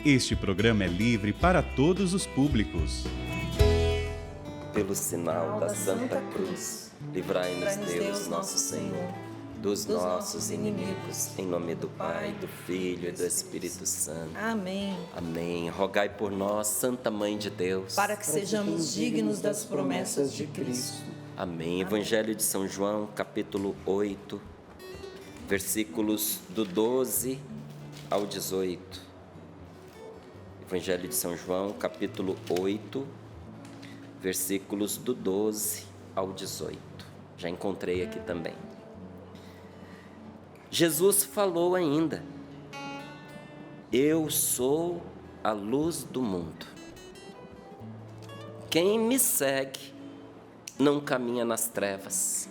Este programa é livre para todos os públicos. Pelo sinal da Santa Cruz, livrai-nos Deus, nosso Senhor, dos nossos inimigos, em nome do Pai, do Filho e do Espírito Santo. Amém. Amém. Rogai por nós, Santa Mãe de Deus, Para que sejamos dignos das promessas de Cristo. Amém. Evangelho de São João, capítulo 8, versículos do 12 ao 18. Evangelho de São João, capítulo 8, versículos do 12 ao 18. Já encontrei aqui também. Jesus falou ainda: eu sou a luz do mundo. Quem me segue não caminha nas trevas,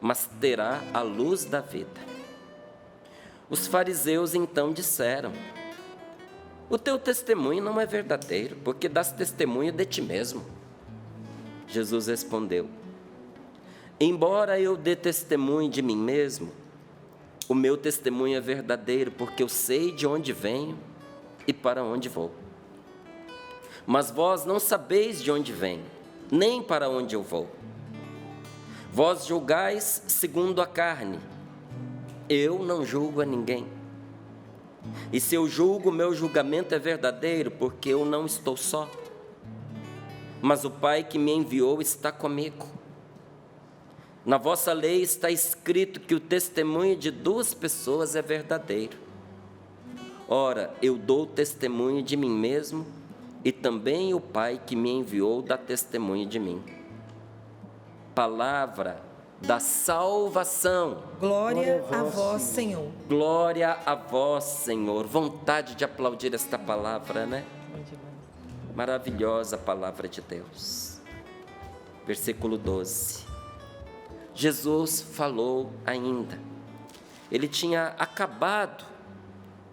mas terá a luz da vida. Os fariseus então disseram: o teu testemunho não é verdadeiro, porque dás testemunho de ti mesmo. Jesus respondeu: embora eu dê testemunho de mim mesmo, o meu testemunho é verdadeiro, porque eu sei de onde venho e para onde vou. Mas vós não sabeis de onde venho, nem para onde eu vou. Vós julgais segundo a carne, eu não julgo a ninguém. E se eu julgo, meu julgamento é verdadeiro, porque eu não estou só, mas o Pai que me enviou está comigo. Na vossa lei está escrito que o testemunho de duas pessoas é verdadeiro. Ora, eu dou testemunho de mim mesmo, e também o Pai que me enviou dá testemunho de mim. Palavra da salvação. Glória a vós, Senhor. Glória a vós, Senhor. Vontade de aplaudir esta palavra, né? Maravilhosa palavra de Deus. Versículo 12. Jesus falou ainda. Ele tinha acabado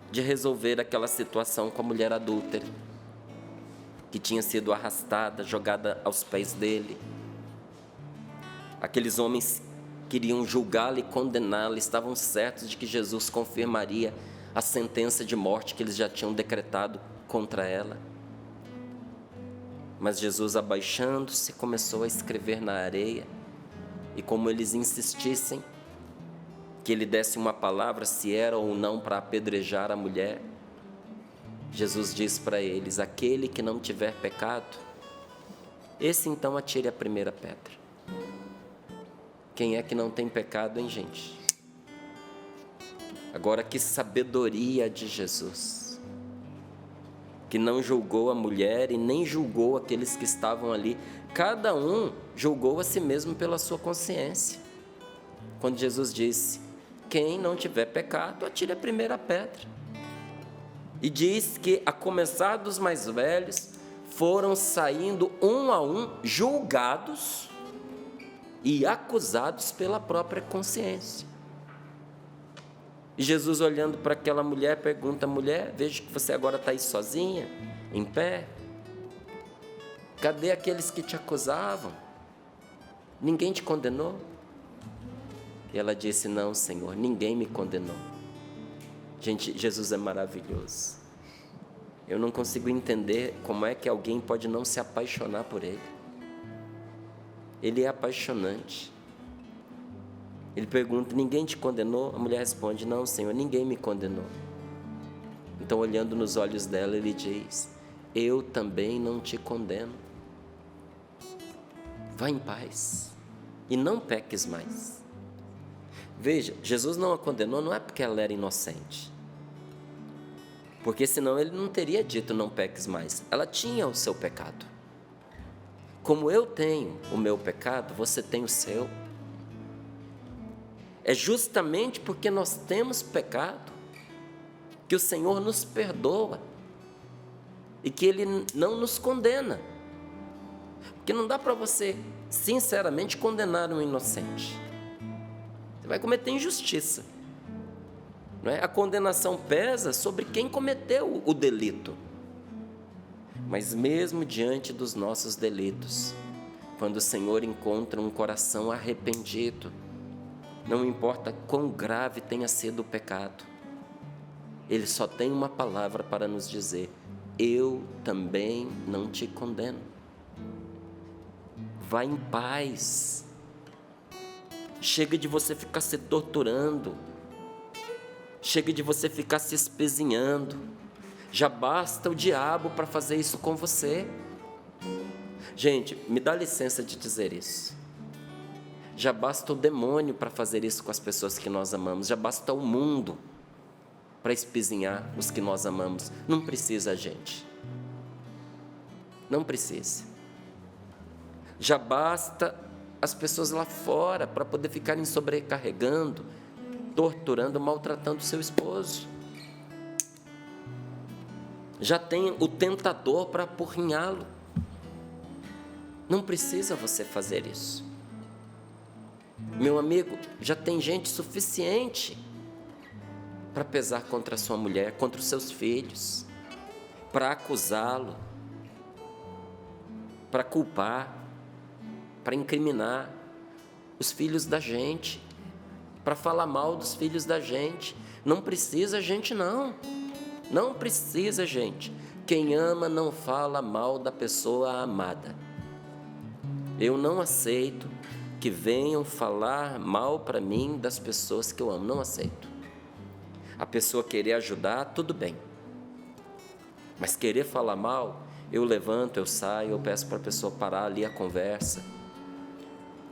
de resolver aquela situação com a mulher adúltera, que tinha sido arrastada, jogada aos pés dele. Aqueles homens queriam julgá-la e condená-la, estavam certos de que Jesus confirmaria a sentença de morte que eles já tinham decretado contra ela. Mas Jesus, abaixando-se, começou a escrever na areia, e como eles insistissem que ele desse uma palavra, se era ou não para apedrejar a mulher, Jesus disse para eles: aquele que não tiver pecado, esse então atire a primeira pedra. Quem é que não tem pecado, hein, gente? Agora, que sabedoria de Jesus, que não julgou a mulher e nem julgou aqueles que estavam ali. Cada um julgou a si mesmo pela sua consciência. Quando Jesus disse: quem não tiver pecado, atire a primeira pedra. E diz que, a começar dos mais velhos, foram saindo um a um, julgados e acusados pela própria consciência. E Jesus, olhando para aquela mulher, pergunta: mulher, vejo que você agora está aí sozinha, em pé. Cadê aqueles que te acusavam? Ninguém te condenou? E ela disse: não, Senhor, ninguém me condenou. Gente, Jesus é maravilhoso. Eu não consigo entender como é que alguém pode não se apaixonar por Ele. Ele é apaixonante. Ele pergunta: ninguém te condenou? A mulher responde: não, Senhor, ninguém me condenou. Então, olhando nos olhos dela, ele diz: eu também não te condeno. Vá em paz e não peques mais. Veja, Jesus não a condenou não é porque ela era inocente, porque senão ele não teria dito não peques mais. Ela tinha o seu pecado. Como eu tenho o meu pecado, você tem o seu. É justamente porque nós temos pecado que o Senhor nos perdoa e que Ele não nos condena. Porque não dá para você, sinceramente, condenar um inocente. Você vai cometer injustiça. Não é? A condenação pesa sobre quem cometeu o delito. Mas mesmo diante dos nossos delitos, quando o Senhor encontra um coração arrependido, não importa quão grave tenha sido o pecado, Ele só tem uma palavra para nos dizer: eu também não te condeno. Vá em paz. Chega de você ficar se torturando. Chega de você ficar se espezinhando. Já basta o diabo para fazer isso com você. Gente, me dá licença de dizer isso. Já basta o demônio para fazer isso com as pessoas que nós amamos. Já basta o mundo para espezinhar os que nós amamos. Não precisa, gente. Não precisa. Já basta as pessoas lá fora para poder ficarem sobrecarregando, torturando, maltratando o seu esposo. Já tem o tentador para apurrinhá-lo. Não precisa você fazer isso. Meu amigo, já tem gente suficiente para pesar contra a sua mulher, contra os seus filhos, para acusá-lo, para culpar, para incriminar os filhos da gente, para falar mal dos filhos da gente. Não precisa, gente, não. Não precisa, gente. Quem ama não fala mal da pessoa amada. Eu não aceito que venham falar mal para mim das pessoas que eu amo. Não aceito. A pessoa querer ajudar, tudo bem. Mas querer falar mal, eu levanto, eu saio, eu peço para a pessoa parar ali a conversa.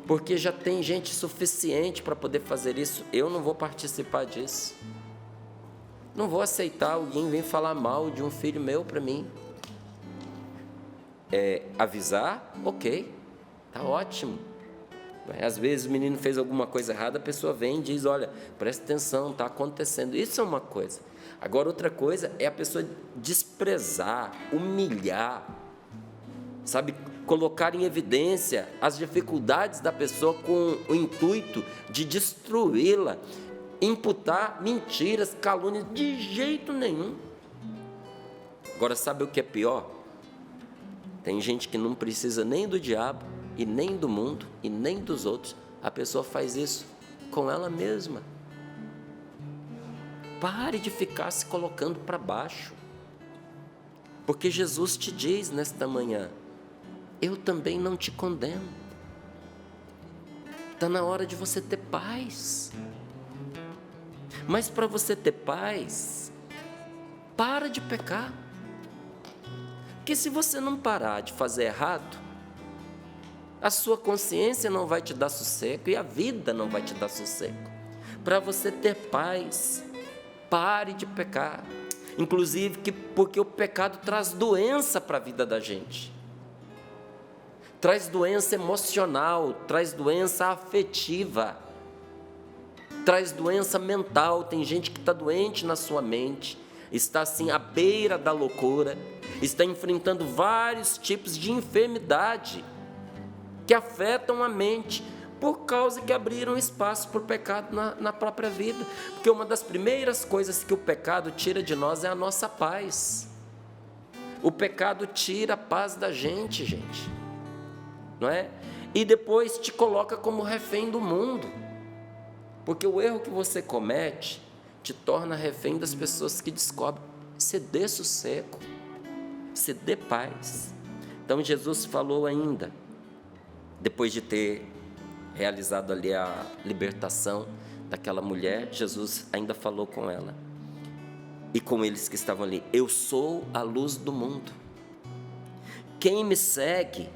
Porque já tem gente suficiente para poder fazer isso. Eu não vou participar disso. Não vou aceitar alguém vir falar mal de um filho meu para mim. Avisar, ok, tá ótimo. Às vezes o menino fez alguma coisa errada, a pessoa vem e diz: olha, presta atenção, está acontecendo. Isso é uma coisa. Agora, outra coisa é a pessoa desprezar, humilhar, sabe, colocar em evidência as dificuldades da pessoa com o intuito de destruí-la, imputar mentiras, calúnias, de jeito nenhum. Agora, sabe o que é pior? Tem gente que não precisa nem do diabo, e nem do mundo, e nem dos outros. A pessoa faz isso com ela mesma. Pare de ficar se colocando para baixo. Porque Jesus te diz nesta manhã: eu também não te condeno. Está na hora de você ter paz. Mas para você ter paz, para de pecar. Porque se você não parar de fazer errado, a sua consciência não vai te dar sossego e a vida não vai te dar sossego. Para você ter paz, pare de pecar. Inclusive porque o pecado traz doença para a vida da gente. Traz doença emocional, traz doença afetiva, traz doença mental. Tem gente que está doente na sua mente, está assim à beira da loucura, está enfrentando vários tipos de enfermidade que afetam a mente, por causa que abriram espaço para o pecado na própria vida. Porque uma das primeiras coisas que o pecado tira de nós é a nossa paz. O pecado tira a paz da gente, não é? E depois te coloca como refém do mundo, porque o erro que você comete te torna refém das pessoas que descobrem. Se dê sossego, se dê paz. Então Jesus falou ainda, depois de ter realizado ali a libertação daquela mulher, Jesus ainda falou com ela e com eles que estavam ali: eu sou a luz do mundo. Quem me segue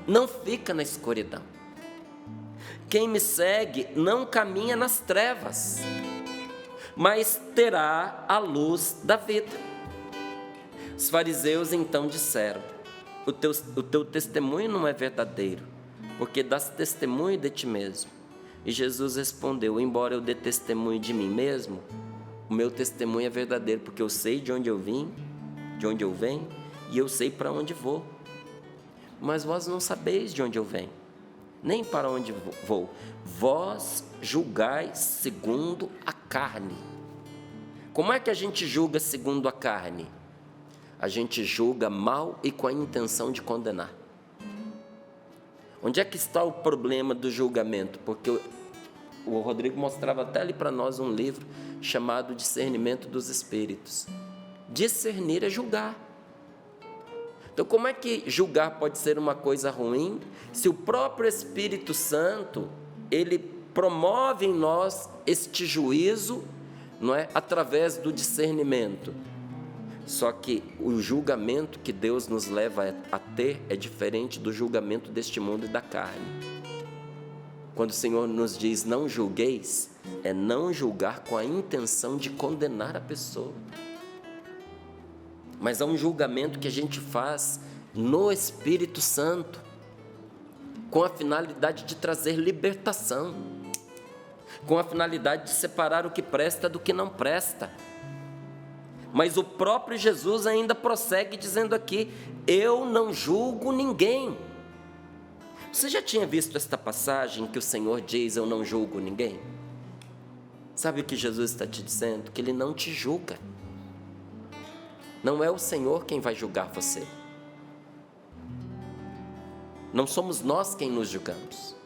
não fica na escuridão. Quem me segue não caminha nas trevas, mas terá a luz da vida. Os fariseus então disseram: o teu testemunho não é verdadeiro, porque dás testemunho de ti mesmo. E Jesus respondeu: embora eu dê testemunho de mim mesmo, o meu testemunho é verdadeiro, porque eu sei de onde eu vim, de onde eu venho, e eu sei para onde vou. Mas vós não sabeis de onde eu venho, nem para onde vou. Vós julgais segundo a carne. Como é que a gente julga segundo a carne? A gente julga mal e com a intenção de condenar. Onde é que está o problema do julgamento? Porque O Rodrigo mostrava até ali para nós um livro chamado Discernimento dos Espíritos. Discernir é julgar. Então, como é que julgar pode ser uma coisa ruim se o próprio Espírito Santo, ele promove em nós este juízo, não é? Através do discernimento. Só que o julgamento que Deus nos leva a ter é diferente do julgamento deste mundo e da carne. Quando o Senhor nos diz não julgueis, é não julgar com a intenção de condenar a pessoa. Mas há um julgamento que a gente faz no Espírito Santo, com a finalidade de trazer libertação, com a finalidade de separar o que presta do que não presta. Mas o próprio Jesus ainda prossegue dizendo aqui: eu não julgo ninguém. Você já tinha visto esta passagem que o Senhor diz: eu não julgo ninguém? Sabe o que Jesus está te dizendo? Que Ele não te julga. Não é o Senhor quem vai julgar você. Não somos nós quem nos julgamos.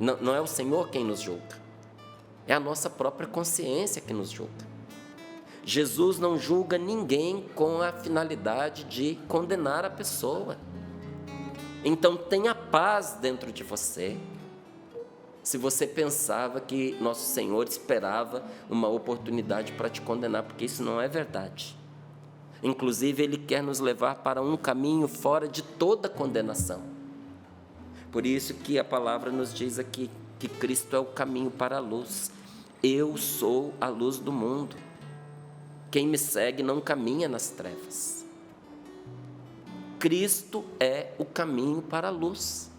Não é o Senhor quem nos julga. É a nossa própria consciência que nos julga. Jesus não julga ninguém com a finalidade de condenar a pessoa. Então tenha paz dentro de você. Se você pensava que nosso Senhor esperava uma oportunidade para te condenar, porque isso não é verdade. Inclusive, Ele quer nos levar para um caminho fora de toda condenação. Por isso que a palavra nos diz aqui que Cristo é o caminho para a luz. Eu sou a luz do mundo. Quem me segue não caminha nas trevas. Cristo é o caminho para a luz.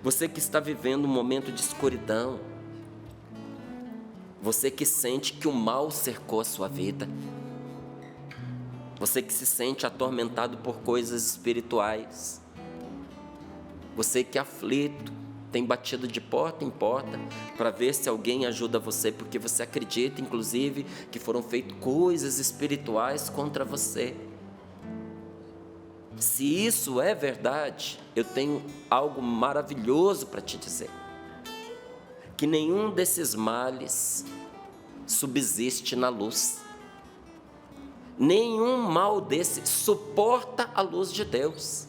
Você que está vivendo um momento de escuridão, você que sente que o mal cercou a sua vida, você que se sente atormentado por coisas espirituais, você que é aflito, tem batido de porta em porta para ver se alguém ajuda você, porque você acredita, inclusive, que foram feitas coisas espirituais contra você. Se isso é verdade, eu tenho algo maravilhoso para te dizer: que nenhum desses males subsiste na luz. Nenhum mal desse suporta a luz de Deus.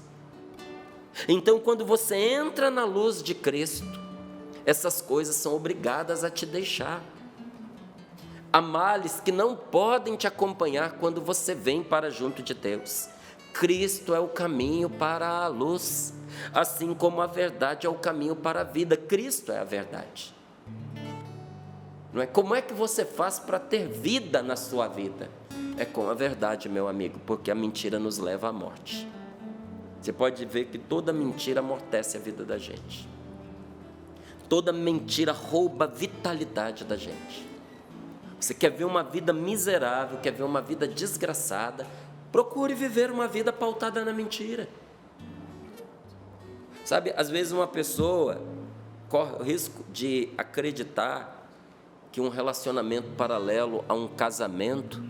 Então, quando você entra na luz de Cristo, essas coisas são obrigadas a te deixar. Há males que não podem te acompanhar quando você vem para junto de Deus. Cristo é o caminho para a luz, assim como a verdade é o caminho para a vida. Cristo é a verdade. Não é? Como é que você faz para ter vida na sua vida? É com a verdade, meu amigo, porque a mentira nos leva à morte. Você pode ver que toda mentira amortece a vida da gente. Toda mentira rouba a vitalidade da gente. Você quer ver uma vida miserável, quer ver uma vida desgraçada, procure viver uma vida pautada na mentira. Sabe, às vezes uma pessoa corre o risco de acreditar que um relacionamento paralelo a um casamento,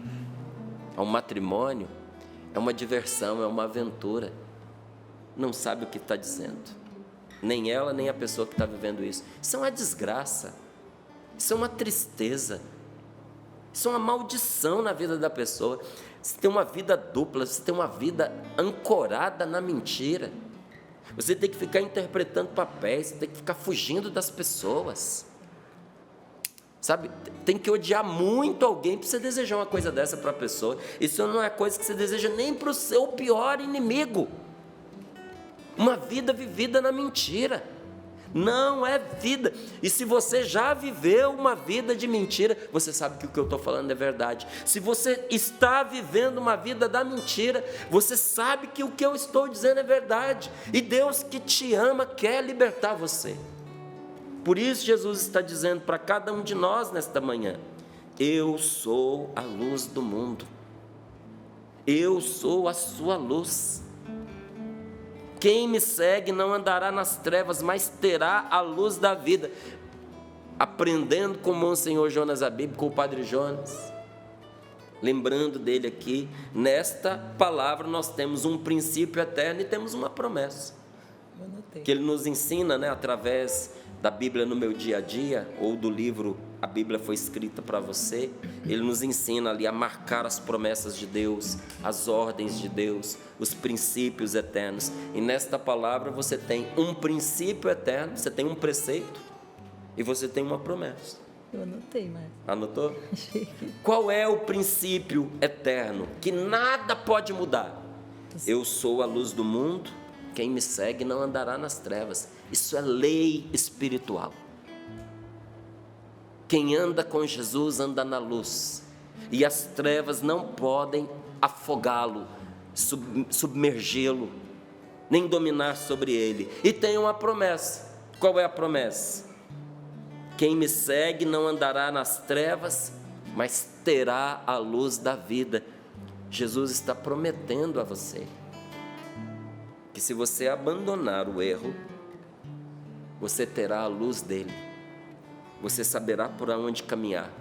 a um matrimônio, é uma diversão, é uma aventura. Não sabe o que está dizendo. Nem ela, nem a pessoa que está vivendo isso. Isso é uma desgraça. Isso é uma tristeza. Isso é uma maldição na vida da pessoa. Você tem uma vida dupla, você tem uma vida ancorada na mentira. Você tem que ficar interpretando papéis, você tem que ficar fugindo das pessoas. Sabe, tem que odiar muito alguém para você desejar uma coisa dessa para a pessoa. Isso não é coisa que você deseja nem para o seu pior inimigo. Uma vida vivida na mentira não é vida. E se você já viveu uma vida de mentira, você sabe que o que eu estou falando é verdade. Se você está vivendo uma vida da mentira, você sabe que o que eu estou dizendo é verdade. E Deus que te ama quer libertar você. Por isso Jesus está dizendo para cada um de nós nesta manhã: eu sou a luz do mundo. Eu sou a sua luz. Quem me segue não andará nas trevas, mas terá a luz da vida. Aprendendo com o Monsenhor Jonas Abib, com o Padre Jonas, lembrando dele aqui, nesta palavra nós temos um princípio eterno e temos uma promessa. Que ele nos ensina, né, através da Bíblia no meu dia a dia, ou do livro A Bíblia Foi Escrita para Você, ele nos ensina ali a marcar as promessas de Deus, as ordens de Deus, os princípios eternos. E nesta palavra você tem um princípio eterno, você tem um preceito e você tem uma promessa. Eu anotei, mas... Anotou? Qual é o princípio eterno que nada pode mudar? Eu sou a luz do mundo, quem me segue não andará nas trevas. Isso é lei espiritual. Quem anda com Jesus anda na luz, e as trevas não podem afogá-lo, submergê-lo, nem dominar sobre ele. E tem uma promessa. Qual é a promessa? Quem me segue não andará nas trevas, mas terá a luz da vida. Jesus está prometendo a você que se você abandonar o erro, você terá a luz dele. Você saberá por onde caminhar.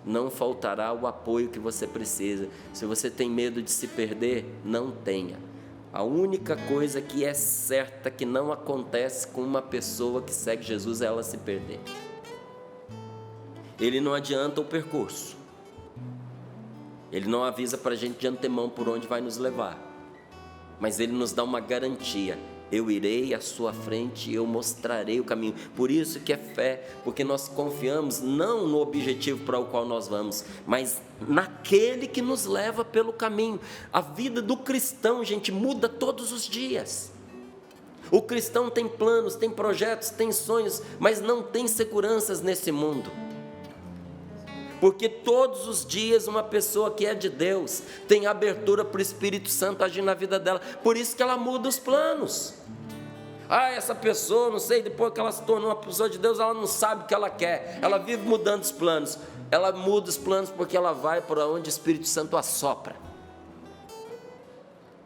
Não faltará o apoio que você precisa. Se você tem medo de se perder, não tenha. A única coisa que é certa que não acontece com uma pessoa que segue Jesus é ela se perder. Ele não adianta o percurso. Ele não avisa para a gente de antemão por onde vai nos levar. Mas ele nos dá uma garantia: eu irei à sua frente e eu mostrarei o caminho. Por isso que é fé, porque nós confiamos não no objetivo para o qual nós vamos, mas naquele que nos leva pelo caminho. A vida do cristão, gente, muda todos os dias. O cristão tem planos, tem projetos, tem sonhos, mas não tem seguranças nesse mundo. Porque todos os dias uma pessoa que é de Deus tem abertura para o Espírito Santo agir na vida dela. Por isso que ela muda os planos. Essa pessoa, não sei, depois que ela se tornou uma pessoa de Deus, ela não sabe o que ela quer. Ela vive mudando os planos. Ela muda os planos porque ela vai para onde o Espírito Santo assopra.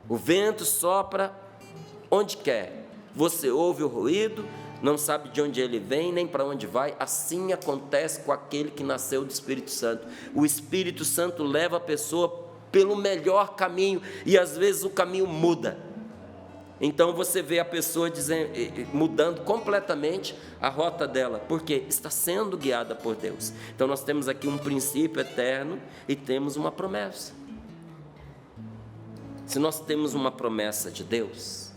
O vento sopra onde quer. Você ouve o ruído, não sabe de onde ele vem, nem para onde vai. Assim acontece com aquele que nasceu do Espírito Santo. O Espírito Santo leva a pessoa pelo melhor caminho, e às vezes o caminho muda. Então você vê a pessoa mudando completamente a rota dela, porque está sendo guiada por Deus. Então nós temos aqui um princípio eterno e temos uma promessa. Se nós temos uma promessa de Deus,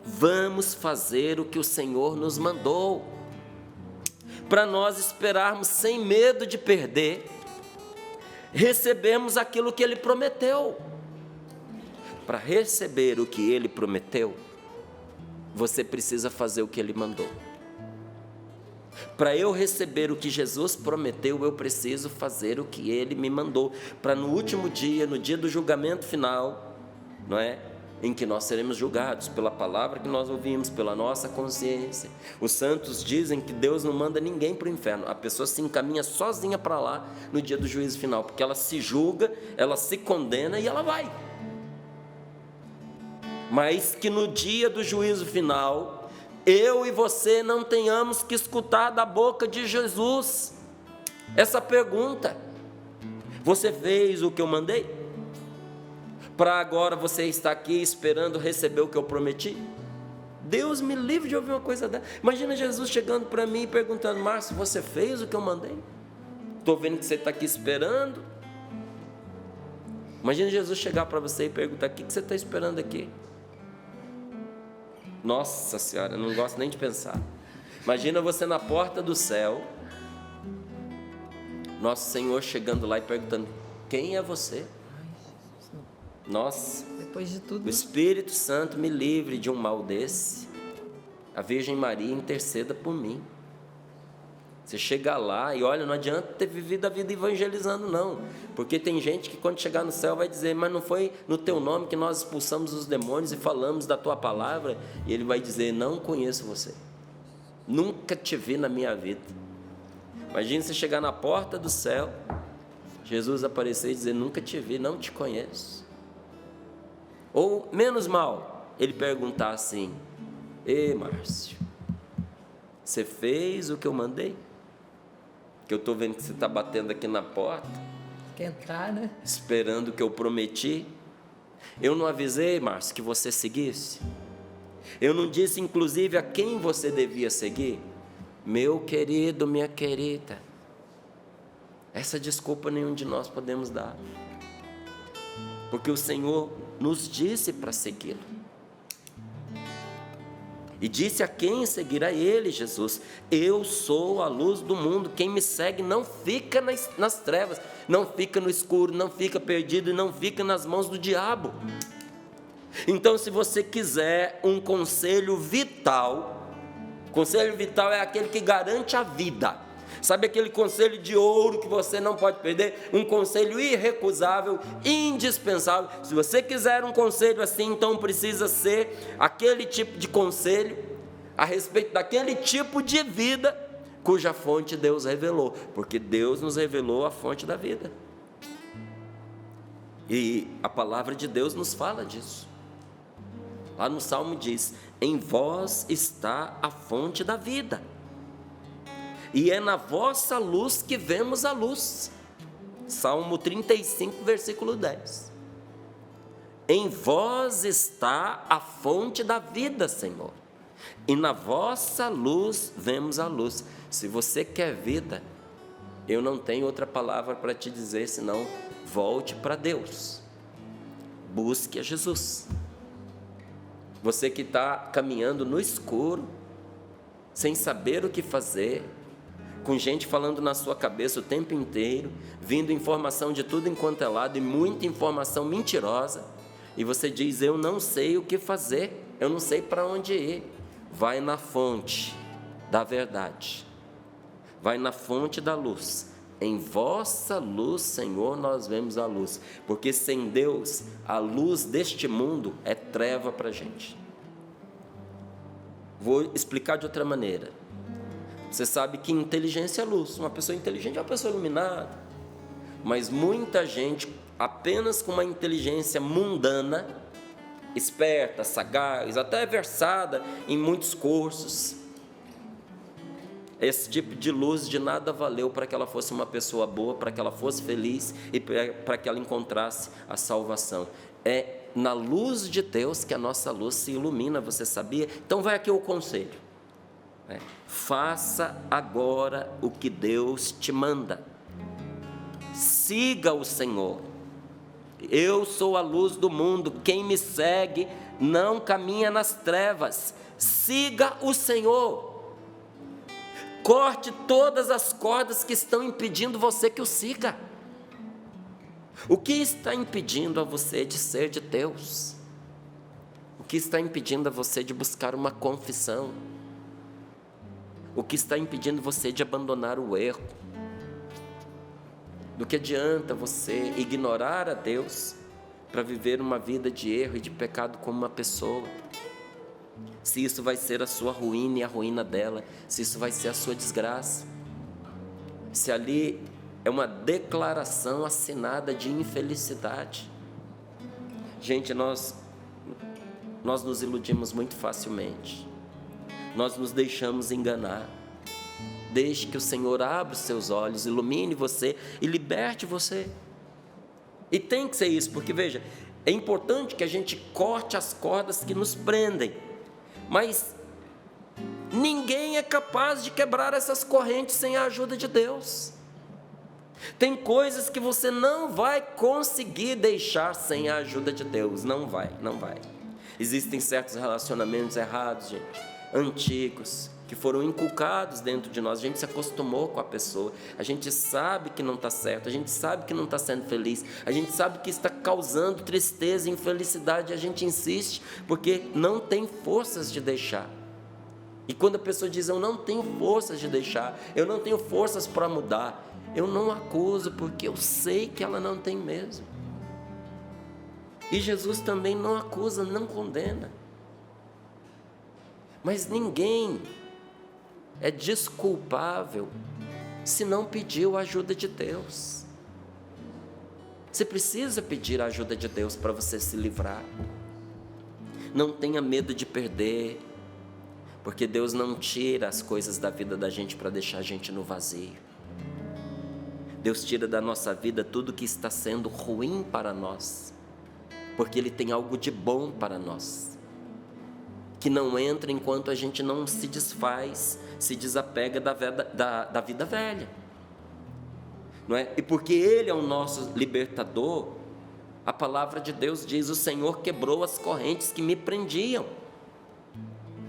vamos fazer o que o Senhor nos mandou, para nós esperarmos sem medo de perder, recebermos aquilo que Ele prometeu. Para receber o que Ele prometeu, você precisa fazer o que Ele mandou. Para eu receber o que Jesus prometeu, eu preciso fazer o que Ele me mandou, para no último dia, no dia do julgamento final, não é? Em que nós seremos julgados pela palavra que nós ouvimos, pela nossa consciência. Os santos dizem que Deus não manda ninguém para o inferno. A pessoa se encaminha sozinha para lá no dia do juízo final, porque ela se julga, ela se condena e ela vai. Mas que no dia do juízo final, eu e você não tenhamos que escutar da boca de Jesus essa pergunta: você fez o que eu mandei? Para agora você está aqui esperando receber o que eu prometi? Deus me livre de ouvir uma coisa dessa. Imagina Jesus chegando para mim e perguntando: Márcio, você fez o que eu mandei? Estou vendo que você está aqui esperando. Imagina Jesus chegar para você e perguntar: o que você está esperando aqui? Nossa Senhora, eu não gosto nem de pensar. Imagina você na porta do céu, nosso Senhor chegando lá e perguntando: quem é você? Nossa, depois de tudo, o Espírito Santo me livre de um mal desse. A Virgem Maria interceda por mim. Você chega lá e olha, não adianta ter vivido a vida evangelizando não, porque tem gente que quando chegar no céu vai dizer: mas não foi no teu nome que nós expulsamos os demônios e falamos da tua palavra? E ele vai dizer: não conheço você, nunca te vi na minha vida. Imagina você chegar na porta do céu, Jesus aparecer e dizer: nunca te vi, não te conheço. Ou menos mal, ele perguntar assim: ei Márcio, você fez o que eu mandei? Que eu estou vendo que você está batendo aqui na porta, quer entrar, né? esperando o que eu prometi. Eu não avisei, Márcio, que você seguisse? Eu não disse, inclusive, a quem você devia seguir? Meu querido, minha querida. Essa desculpa nenhum de nós podemos dar. Porque o Senhor nos disse para segui-lo. E disse a quem seguir a Ele, Jesus: eu sou a luz do mundo, quem me segue não fica nas trevas, não fica no escuro, não fica perdido e não fica nas mãos do diabo. Então, se você quiser um conselho vital é aquele que garante a vida. Sabe aquele conselho de ouro que você não pode perder? Um conselho irrecusável, indispensável. Se você quiser um conselho assim, então precisa ser aquele tipo de conselho a respeito daquele tipo de vida cuja fonte Deus revelou, porque Deus nos revelou a fonte da vida. E a palavra de Deus nos fala disso. Lá no Salmo diz: em vós está a fonte da vida, e é na vossa luz que vemos a luz. Salmo 35, versículo 10. Em vós está a fonte da vida, Senhor, e na vossa luz vemos a luz. Se você quer vida, eu não tenho outra palavra para te dizer senão: volte para Deus, busque a Jesus. Você que está caminhando no escuro, sem saber o que fazer, com gente falando na sua cabeça o tempo inteiro, vindo informação de tudo enquanto é lado e muita informação mentirosa, e você diz: eu não sei o que fazer, eu não sei para onde ir. Vai na fonte da verdade, vai na fonte da luz. Em vossa luz, Senhor, nós vemos a luz, porque sem Deus, a luz deste mundo é treva para a gente. Vou explicar de outra maneira. Você sabe que inteligência é luz, uma pessoa inteligente é uma pessoa iluminada, mas muita gente, apenas com uma inteligência mundana, esperta, sagaz, até versada em muitos cursos, esse tipo de luz de nada valeu para que ela fosse uma pessoa boa, para que ela fosse feliz e para que ela encontrasse a salvação. É na luz de Deus que a nossa luz se ilumina, você sabia? Então vai aqui o conselho. Faça agora o que Deus te manda. Siga o Senhor. Eu sou a luz do mundo, quem me segue não caminha nas trevas. Siga o Senhor. Corte todas as cordas que estão impedindo você que o siga. O que está impedindo a você de ser de Deus? O que está impedindo a você de buscar uma confissão? O que está impedindo você de abandonar o erro? Do que adianta você ignorar a Deus para viver uma vida de erro e de pecado como uma pessoa? Se isso vai ser a sua ruína e a ruína dela, se isso vai ser a sua desgraça, se ali é uma declaração assinada de infelicidade. Gente, nós nos iludimos muito facilmente, nós nos deixamos enganar. Deixe que o Senhor abra os seus olhos, ilumine você e liberte você. E tem que ser isso, porque veja, é importante que a gente corte as cordas que nos prendem, mas ninguém é capaz de quebrar essas correntes sem a ajuda de Deus. Tem coisas que você não vai conseguir deixar sem a ajuda de Deus, não vai. Existem certos relacionamentos errados, gente, antigos, que foram inculcados dentro de nós. A gente se acostumou com a pessoa, a gente sabe que não está certo, a gente sabe que não está sendo feliz, a gente sabe que está causando tristeza e infelicidade, e a gente insiste, porque não tem forças de deixar. E quando a pessoa diz: eu não tenho forças de deixar, eu não tenho forças para mudar, eu não acuso, porque eu sei que ela não tem mesmo. E Jesus também não acusa, não condena. Mas ninguém é desculpável se não pediu a ajuda de Deus. Você precisa pedir a ajuda de Deus para você se livrar. Não tenha medo de perder, porque Deus não tira as coisas da vida da gente para deixar a gente no vazio. Deus tira da nossa vida tudo que está sendo ruim para nós, porque Ele tem algo de bom para nós. que não entra enquanto a gente não se desfaz, se desapega da vida velha. Não é? E porque Ele é o nosso libertador, a palavra de Deus diz: o Senhor quebrou as correntes que me prendiam.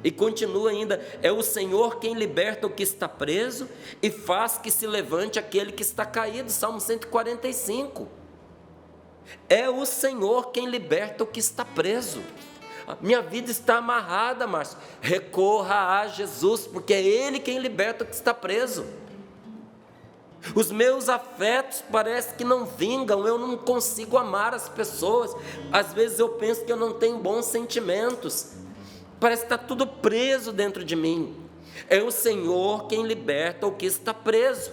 E continua ainda: é o Senhor quem liberta o que está preso e faz que se levante aquele que está caído. Salmo 145. É o Senhor quem liberta o que está preso. Minha vida está amarrada, Márcio. Recorra a Jesus, porque é Ele quem liberta o que está preso. Os meus afetos parece que não vingam, eu não consigo amar as pessoas. Às vezes eu penso que eu não tenho bons sentimentos. Parece que está tudo preso dentro de mim. É o Senhor quem liberta o que está preso.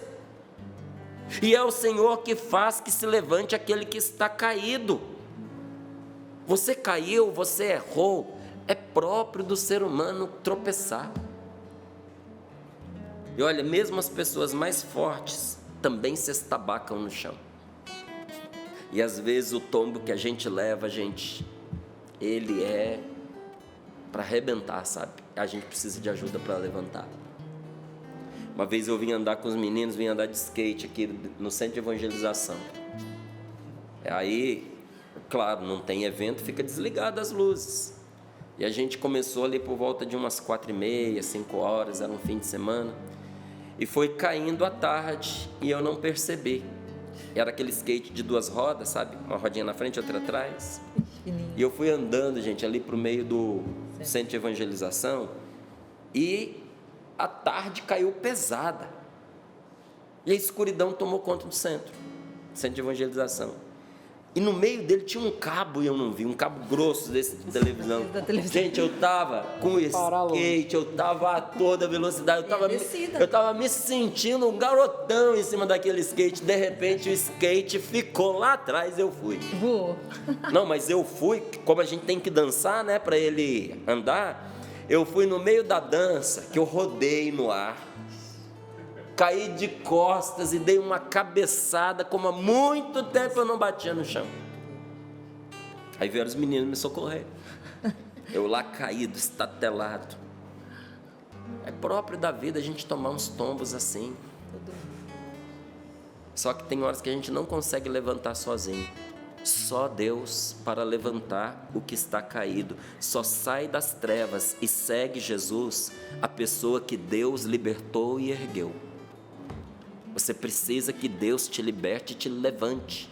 E é o Senhor que faz que se levante aquele que está caído. Você caiu, você errou. É próprio do ser humano tropeçar. E olha, mesmo as pessoas mais fortes também se estabacam no chão. E às vezes o tombo que a gente leva, ele é para arrebentar, sabe? A gente precisa de ajuda para levantar. Uma vez eu vim andar com os meninos, vim andar de skate aqui no centro de evangelização. Aí, claro, não tem evento, fica desligado as luzes. E a gente começou ali por volta de umas 4h30, 5 horas, era um fim de semana. E foi caindo a tarde e eu não percebi. Era aquele skate de 2 rodas, sabe? Uma rodinha na frente, outra atrás. E eu fui andando, ali pro meio do centro de evangelização. E a tarde caiu pesada. E a escuridão tomou conta do centro de evangelização. E no meio dele tinha um cabo, e eu não vi, um cabo grosso desse de televisão. Gente, eu tava com o skate, eu tava a toda velocidade, eu tava me sentindo um garotão em cima daquele skate. De repente o skate ficou lá atrás, eu fui. Não, mas eu fui, como a gente tem que dançar, né, para ele andar, eu fui no meio da dança, que eu rodei no ar. Caí de costas e dei uma cabeçada, como há muito tempo eu não batia no chão. Aí vieram os meninos me socorrer. Eu lá caído, estatelado. É próprio da vida a gente tomar uns tombos assim. Só que tem horas que a gente não consegue levantar sozinho. Só Deus para levantar o que está caído. Só sai das trevas e segue Jesus a pessoa que Deus libertou e ergueu. Você precisa que Deus te liberte e te levante,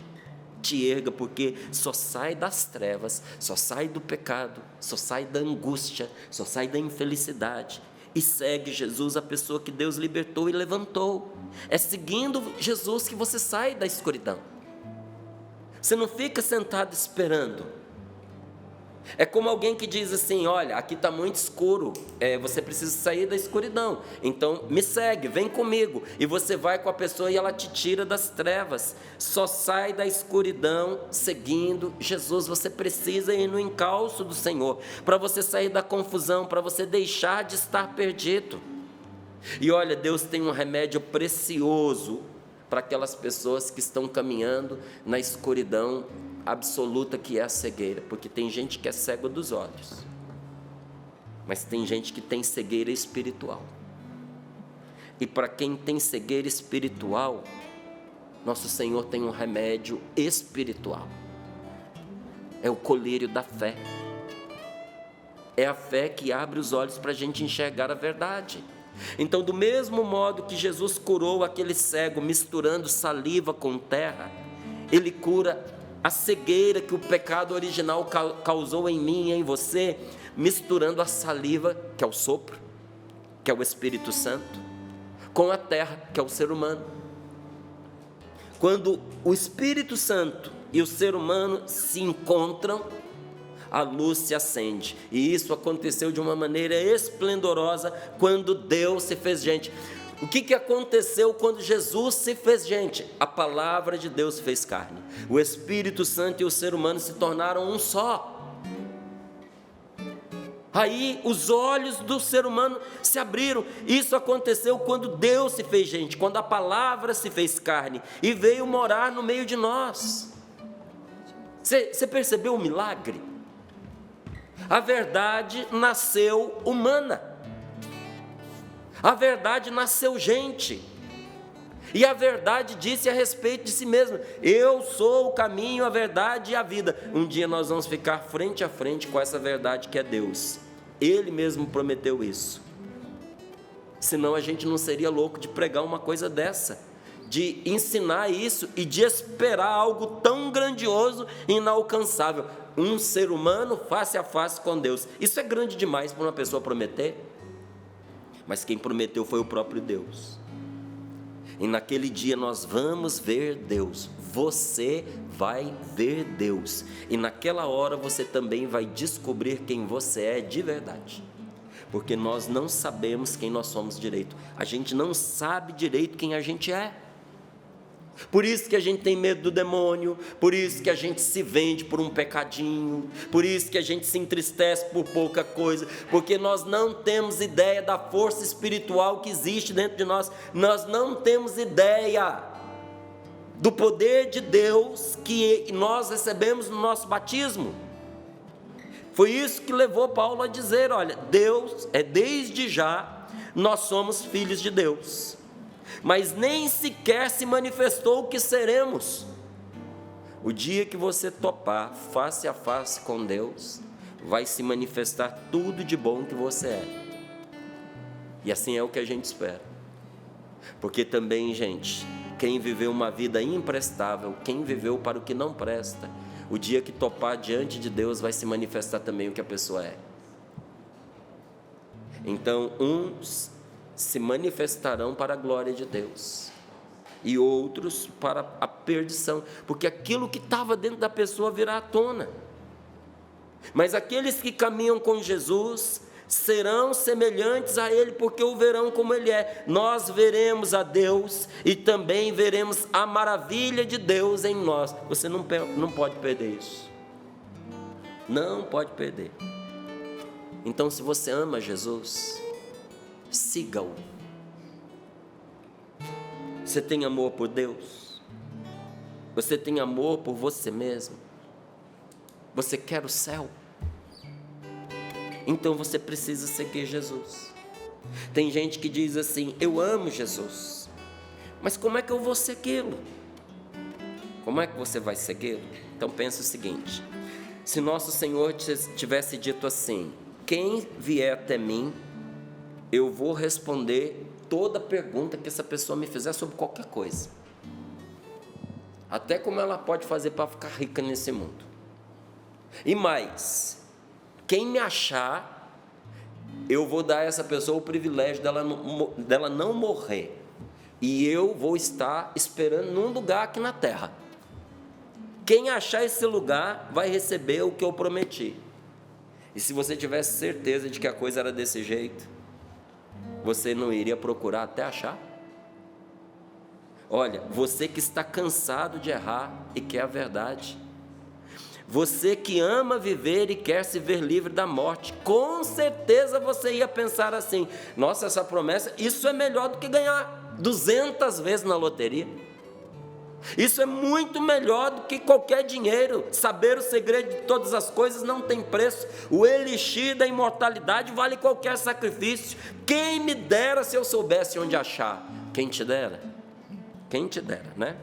te erga, porque só sai das trevas, só sai do pecado, só sai da angústia, só sai da infelicidade e segue Jesus, a pessoa que Deus libertou e levantou. É seguindo Jesus que você sai da escuridão. Você não fica sentado esperando. É como alguém que diz assim: olha, aqui está muito escuro, você precisa sair da escuridão, então me segue, vem comigo. E você vai com a pessoa e ela te tira das trevas. Só sai da escuridão seguindo Jesus. Você precisa ir no encalço do Senhor, para você sair da confusão, para você deixar de estar perdido. E olha, Deus tem um remédio precioso para aquelas pessoas que estão caminhando na escuridão absoluta, que é a cegueira, porque tem gente que é cego dos olhos, mas tem gente que tem cegueira espiritual. E para quem tem cegueira espiritual, nosso Senhor tem um remédio espiritual. É o colírio da fé. É a fé que abre os olhos para a gente enxergar a verdade. Então, do mesmo modo que Jesus curou aquele cego misturando saliva com terra, Ele cura a cegueira que o pecado original causou em mim e em você, misturando a saliva, que é o sopro, que é o Espírito Santo, com a terra, que é o ser humano. Quando o Espírito Santo e o ser humano se encontram, a luz se acende. E isso aconteceu de uma maneira esplendorosa quando Deus se fez gente. O que aconteceu quando Jesus se fez gente? A palavra de Deus fez carne. O Espírito Santo e o ser humano se tornaram um só. Aí os olhos do ser humano se abriram. Isso aconteceu quando Deus se fez gente, quando a palavra se fez carne e veio morar no meio de nós. Você percebeu o milagre? A verdade nasceu humana. A verdade nasceu gente. E a verdade disse a respeito de si mesma: eu sou o caminho, a verdade e a vida. Um dia nós vamos ficar frente a frente com essa verdade que é Deus. Ele mesmo prometeu isso. Senão a gente não seria louco de pregar uma coisa dessa, de ensinar isso e de esperar algo tão grandioso e inalcançável. Um ser humano face a face com Deus. Isso é grande demais para uma pessoa prometer. Mas quem prometeu foi o próprio Deus. E naquele dia nós vamos ver Deus. Você vai ver Deus. E naquela hora você também vai descobrir quem você é de verdade. Porque nós não sabemos quem nós somos direito. A gente não sabe direito quem a gente é. Por isso que a gente tem medo do demônio, por isso que a gente se vende por um pecadinho, por isso que a gente se entristece por pouca coisa, porque nós não temos ideia da força espiritual que existe dentro de nós, nós não temos ideia do poder de Deus que nós recebemos no nosso batismo. Foi isso que levou Paulo a dizer: olha, Deus desde já, nós somos filhos de Deus. Mas nem sequer se manifestou o que seremos. O dia que você topar face a face com Deus, vai se manifestar tudo de bom que você é. E assim é o que a gente espera. Porque também, gente, quem viveu uma vida imprestável, quem viveu para o que não presta, o dia que topar diante de Deus, vai se manifestar também o que a pessoa é. Então, uns se manifestarão para a glória de Deus, e outros para a perdição, porque aquilo que estava dentro da pessoa virá à tona. Mas aqueles que caminham com Jesus serão semelhantes a Ele, porque o verão como Ele é. Nós veremos a Deus e também veremos a maravilha de Deus em nós. Você não pode perder isso, não pode perder. Então, se você ama Jesus, siga-o. Você tem amor por Deus? Você tem amor por você mesmo? Você quer o céu? Então você precisa seguir Jesus. Tem gente que diz assim: eu amo Jesus, mas como é que eu vou segui-lo? Como é que você vai segui-lo? Então pensa o seguinte: se nosso Senhor tivesse dito assim: quem vier até mim, eu vou responder toda pergunta que essa pessoa me fizer sobre qualquer coisa, até como ela pode fazer para ficar rica nesse mundo. E mais, quem me achar, eu vou dar a essa pessoa o privilégio dela não morrer, e eu vou estar esperando num lugar aqui na terra. Quem achar esse lugar vai receber o que eu prometi. E se você tivesse certeza de que a coisa era desse jeito, você não iria procurar até achar? Olha, você que está cansado de errar e quer a verdade, você que ama viver e quer se ver livre da morte, com certeza você ia pensar assim: nossa, essa promessa, isso é melhor do que ganhar 200 vezes na loteria. Isso é muito melhor do que qualquer dinheiro. Saber o segredo de todas as coisas não tem preço. O elixir da imortalidade vale qualquer sacrifício. Quem me dera se eu soubesse onde achar. Quem te dera? Quem te dera, né?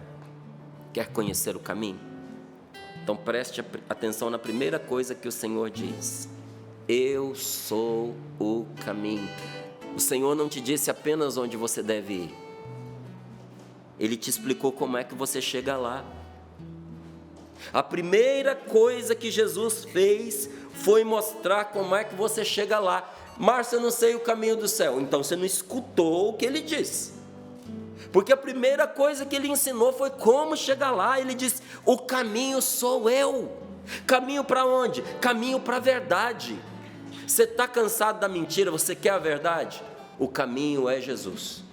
Quer conhecer o caminho? Então preste atenção na primeira coisa que o Senhor diz: eu sou o caminho. O Senhor não te disse apenas onde você deve ir. Ele te explicou como é que você chega lá. A primeira coisa que Jesus fez foi mostrar como é que você chega lá. Márcia, eu não sei o caminho do céu. Então você não escutou o que ele disse. Porque a primeira coisa que ele ensinou foi como chegar lá. Ele disse: o caminho sou eu. Caminho para onde? Caminho para a verdade. Você está cansado da mentira, você quer a verdade? O caminho é Jesus.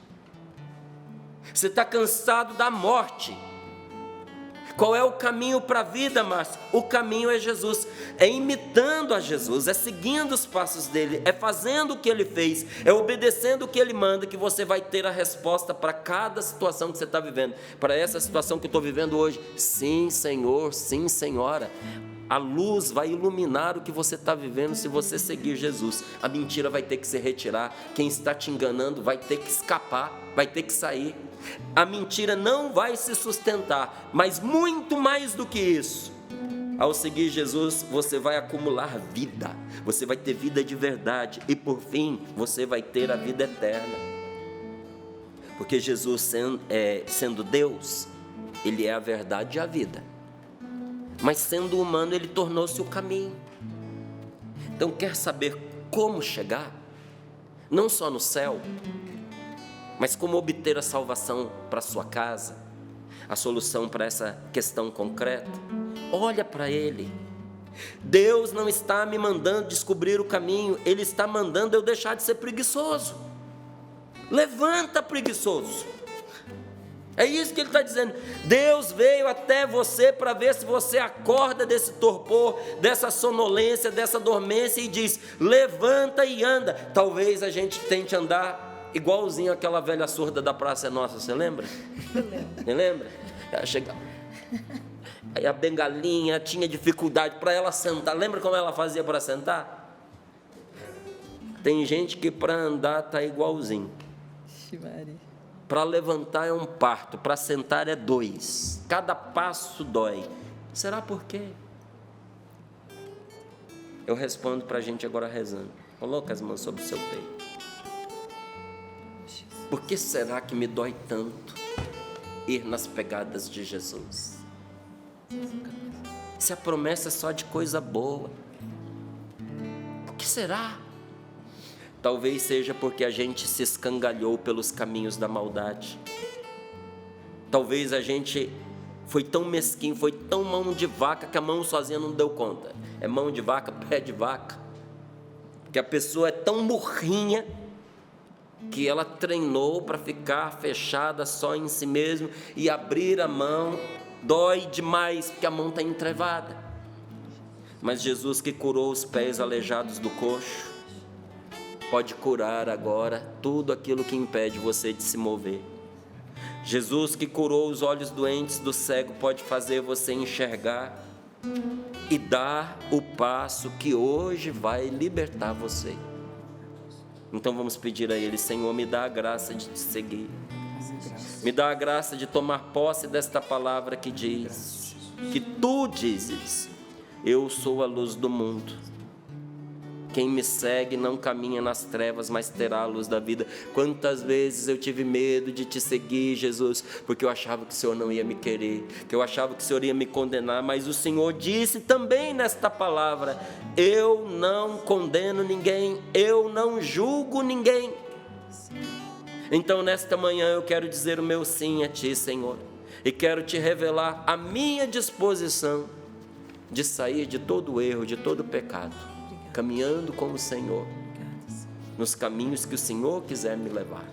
Você está cansado da morte? Qual é o caminho para a vida, Márcio? O caminho é Jesus. É imitando a Jesus, é seguindo os passos dele, é fazendo o que ele fez, é obedecendo o que ele manda, que você vai ter a resposta para cada situação que você está vivendo. Para essa situação que eu estou vivendo hoje: sim, Senhor, sim, Senhora. A luz vai iluminar o que você está vivendo se você seguir Jesus. A mentira vai ter que se retirar. Quem está te enganando vai ter que escapar, vai ter que sair. A mentira não vai se sustentar, mas muito mais do que isso, ao seguir Jesus, você vai acumular vida. Você vai ter vida de verdade. E por fim, você vai ter a vida eterna. Porque Jesus, sendo Deus, Ele é a verdade e a vida. Mas sendo humano, Ele tornou-se o caminho. Então, quer saber como chegar? Não só no céu, mas como obter a salvação para a sua casa, a solução para essa questão concreta? Olha para Ele. Deus não está me mandando descobrir o caminho, Ele está mandando eu deixar de ser preguiçoso. Levanta, preguiçoso. É isso que Ele está dizendo. Deus veio até você para ver se você acorda desse torpor, dessa sonolência, dessa dormência e diz: levanta e anda. Talvez a gente tente andar igualzinho aquela velha surda da Praça Nossa, você lembra? Você lembra? Ela chegava, aí a bengalinha tinha dificuldade para ela sentar. Lembra como ela fazia para sentar? Tem gente que para andar está igualzinho. Para levantar é um parto, para sentar é 2. Cada passo dói. Será por quê? Eu respondo para a gente agora rezando. Coloca as mãos sobre o seu peito. Por que será que me dói tanto ir nas pegadas de Jesus? Se a promessa é só de coisa boa, por que será? Talvez seja porque a gente se escangalhou pelos caminhos da maldade. Talvez a gente foi tão mesquinho, foi tão mão de vaca que a mão sozinha não deu conta. É mão de vaca, pé de vaca. Porque a pessoa é tão burrinha que ela treinou para ficar fechada só em si mesmo, e abrir a mão dói demais porque a mão está entrevada. Mas Jesus, que curou os pés aleijados do coxo, pode curar agora tudo aquilo que impede você de se mover. Jesus, que curou os olhos doentes do cego, pode fazer você enxergar e dar o passo que hoje vai libertar você. Então vamos pedir a Ele: Senhor, me dá a graça de te seguir. Me dá a graça de tomar posse desta palavra que diz, que Tu dizes: eu sou a luz do mundo. Quem me segue não caminha nas trevas, mas terá a luz da vida. Quantas vezes eu tive medo de te seguir, Jesus, porque eu achava que o Senhor não ia me querer, que eu achava que o Senhor ia me condenar, mas o Senhor disse também nesta palavra: eu não condeno ninguém, eu não julgo ninguém. Então nesta manhã eu quero dizer o meu sim a Ti, Senhor, e quero Te revelar a minha disposição de sair de todo erro, de todo pecado, caminhando com o Senhor, nos caminhos que o Senhor quiser me levar.